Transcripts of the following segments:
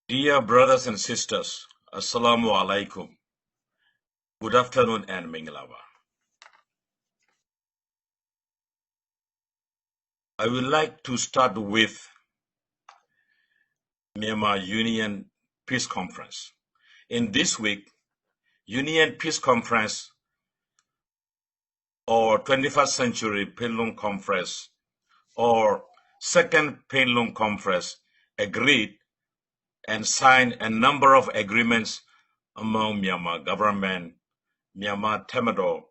Dear brothers and sisters, Assalamu alaikum. Good afternoon and Minglawa. I would like to start with Myanmar Union Peace Conference. In this week, Union Peace Conference or 21st Century Penlung Conference or Second Penlung Conference agreed and signed a number of agreements among Myanmar government, Myanmar Temador,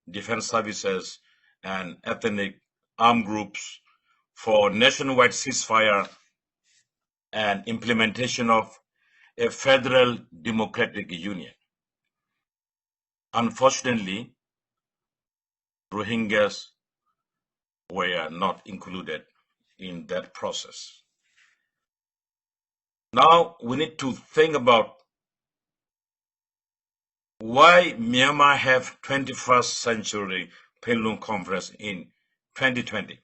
defense services, and ethnic armed groups for nationwide ceasefire and implementation of a federal democratic union. Unfortunately, Rohingyas were not included in that process. Now we need to think about why Myanmar have 21st Century Penlung Conference in 2020.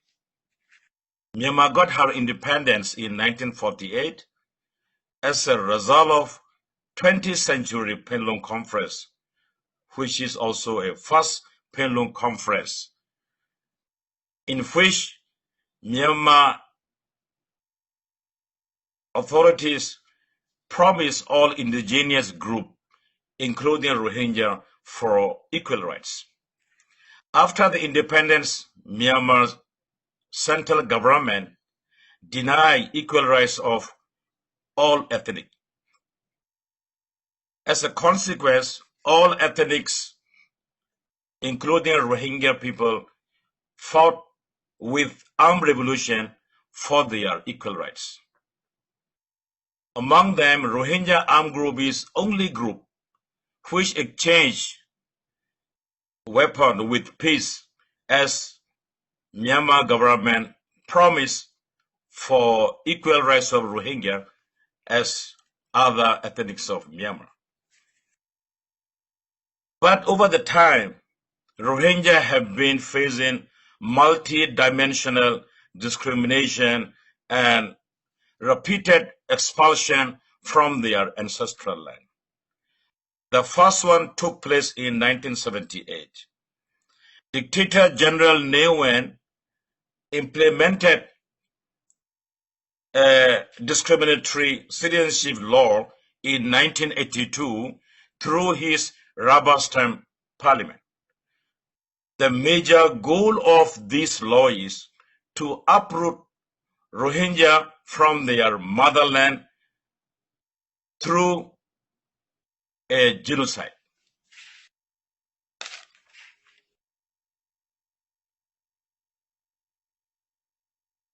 Myanmar got her independence in 1948 as a result of 20th Century Penlung Conference, which is also a first Penlung Conference, in which Myanmar authorities promised all indigenous groups, including Rohingya, for equal rights. After the independence, Myanmar's central government denied equal rights of all ethnic. As a consequence, all ethnics, including Rohingya people, fought with armed revolution for their equal rights. Among them, Rohingya armed group is only group which exchanged weapons with peace as Myanmar government promised for equal rights of Rohingya as other ethnics of Myanmar. But over the time, Rohingya have been facing multi-dimensional discrimination and repeated expulsion from their ancestral land. The first one took place in 1978. Dictator General Ne Win implemented a discriminatory citizenship law in 1982 through his rubber stamp parliament. The major goal of this law is to uproot Rohingya from their motherland through a genocide.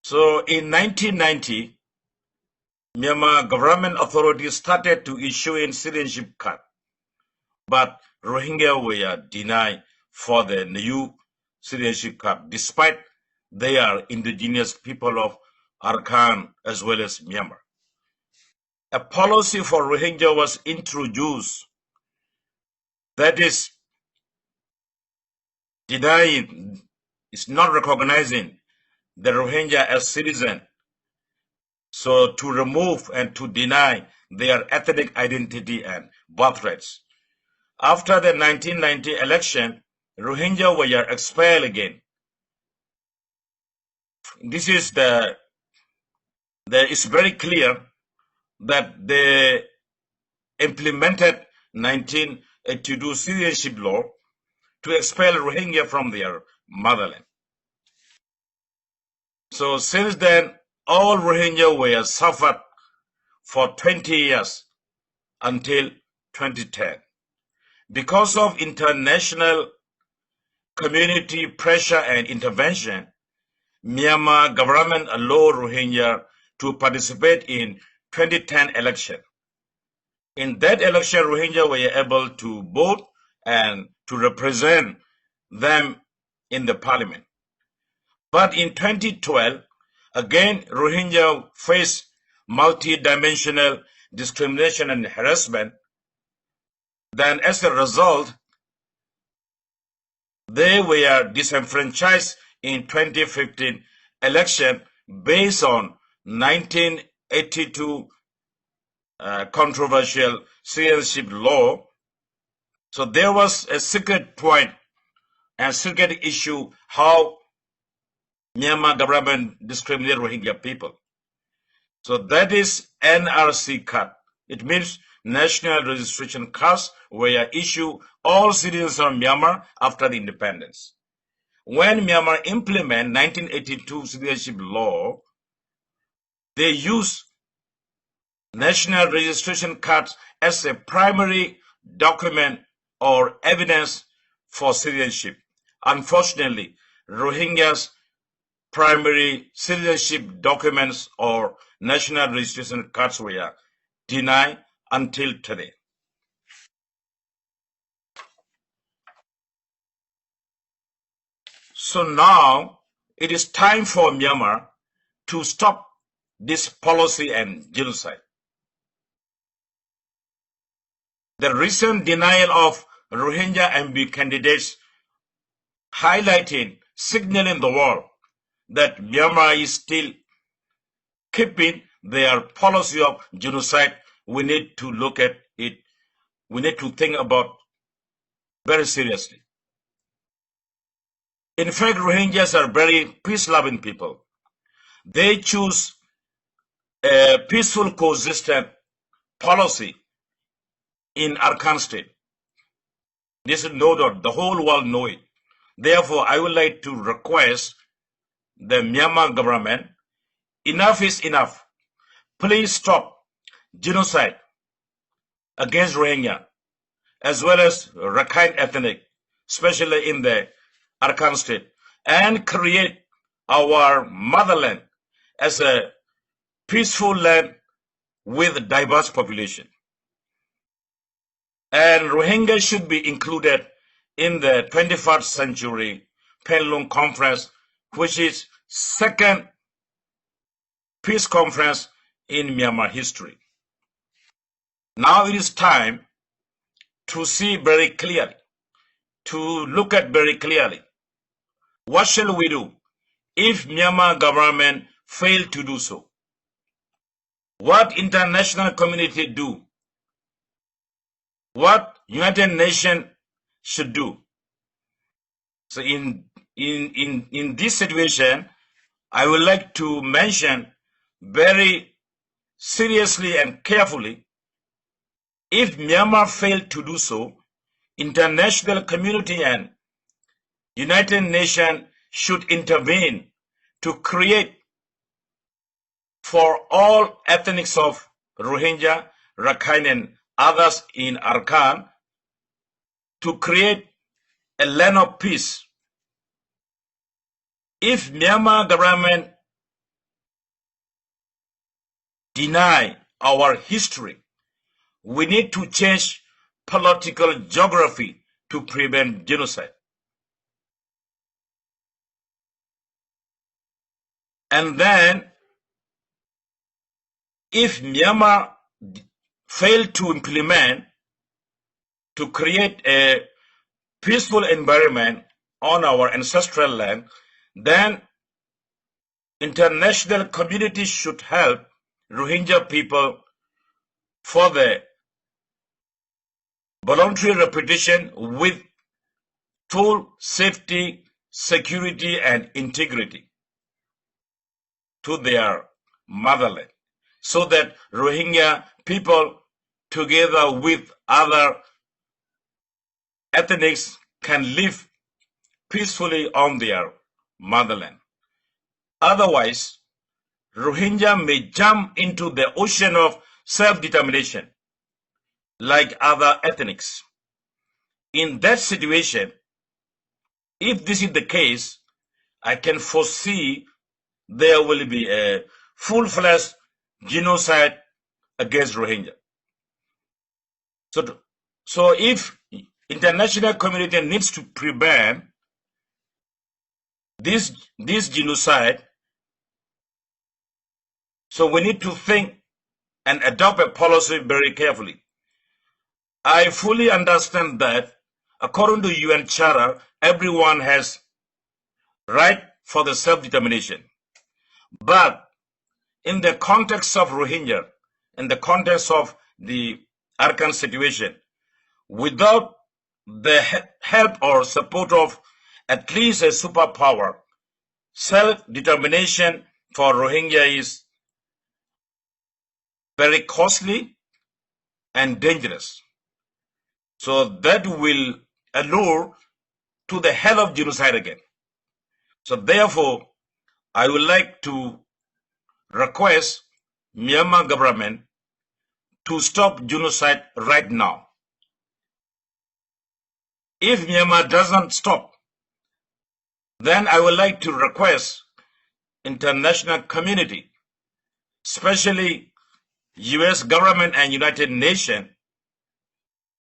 So in 1990, Myanmar government authorities started to issue citizenship card, but Rohingya were denied for the new citizenship card, despite they are indigenous people of Arakan as well as Myanmar. A policy for Rohingya was introduced that is denying, is not recognizing the Rohingya as citizen, so to remove and to deny their ethnic identity and birthrights. After the 1990 election, Rohingya were expelled again. This is it's very clear that they implemented 1982 citizenship law to expel Rohingya from their motherland. So since then, all Rohingya were suffered for 20 years until 2010. Because of international community pressure and intervention, Myanmar government allowed Rohingya to participate in 2010 election. In that election, Rohingya were able to vote and to represent them in the parliament. But in 2012, again, Rohingya faced multi-dimensional discrimination and harassment. Then as a result, they were disenfranchised in 2015 election based on 1982 controversial citizenship law. So there was a secret point and secret issue how Myanmar government discriminated Rohingya people. So that is NRC card. It means National Registration Cards were issued all citizens of Myanmar after the independence. When Myanmar implemented 1982 citizenship law, they used National Registration Cards as a primary document or evidence for citizenship. Unfortunately, Rohingyas' primary citizenship documents or national registration cards were denied until today. So now it is time for Myanmar to stop this policy and genocide. The recent denial of Rohingya MB candidates highlighted, signaling the world that Myanmar is still keeping their policy of genocide. We need to look at it. We need to think about very seriously. In fact, Rohingyas are very peace-loving people. They choose a peaceful coexistence policy in Arakan state. This is no doubt, the whole world know it. Therefore, I would like to request the Myanmar government, enough is enough. Please stop genocide against Rohingya, as well as Rakhine ethnic, especially in the Arakan state, and create our motherland as a peaceful land with diverse population. And Rohingya should be included in the 21st century Penlong Conference, which is second peace conference in Myanmar history. Now it is time to see very clearly, to look at very clearly, what shall we do if Myanmar government fail to do so? What international community do? What United Nations should do? So in this situation, I would like to mention very seriously and carefully, if Myanmar failed to do so, international community and United Nations should intervene to create for all ethnics of Rohingya, Rakhine and others in Arakan to create a land of peace. If Myanmar government deny our history, we need to change political geography to prevent genocide. And then, if Myanmar failed to implement to create a peaceful environment on our ancestral land, then international community should help Rohingya people for the voluntary repatriation with full safety, security and integrity to their motherland, so that Rohingya people together with other ethnics can live peacefully on their motherland. Otherwise, Rohingya may jump into the ocean of self-determination like other ethnics. In that situation, if this is the case, I can foresee there will be a full-fledged genocide against Rohingya. So if international community needs to prevent this genocide, so we need to think and adopt a policy very carefully. I fully understand that according to UN Charter, everyone has right for the self-determination. But in the context of Rohingya, in the context of the Arakan situation, without the help or support of at least a superpower, self-determination for Rohingya is very costly and dangerous. So that will allure to the hell of genocide again. So therefore, I would like to request Myanmar government to stop genocide right now. If Myanmar doesn't stop, then I would like to request international community, especially US government and United Nations,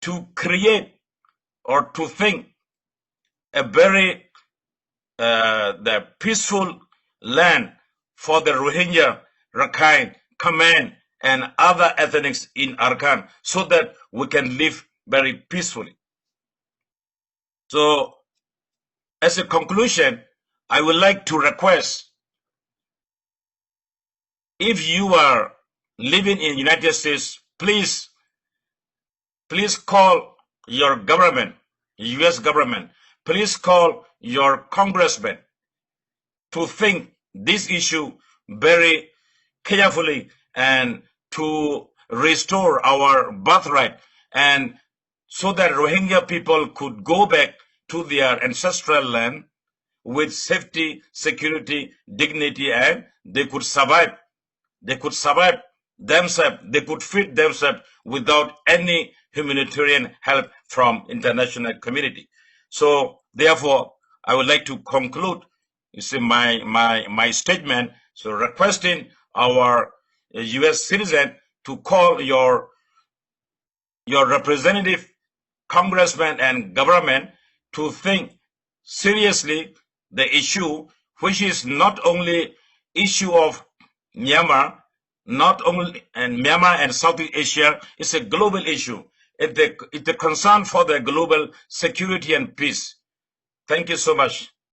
to create or to think a very the peaceful land for the Rohingya, Rakhine, Khmer, and other ethnics in Arakan, so that we can live very peacefully. So, as a conclusion, I would like to request, if you are living in the United States, please call your government, US government, please call your congressman to think this issue very carefully and to restore our birthright, and so that Rohingya people could go back to their ancestral land with safety, security, dignity, and they could survive. They could survive themselves. They could feed themselves without any humanitarian help from international community. So therefore, I would like to conclude my statement. So requesting our US citizen to call your representative, congressman, and government to think seriously the issue, which is not only issue of Myanmar, not only and Myanmar and Southeast Asia, it's a global issue. It's a concern for the global security and peace. Thank you so much.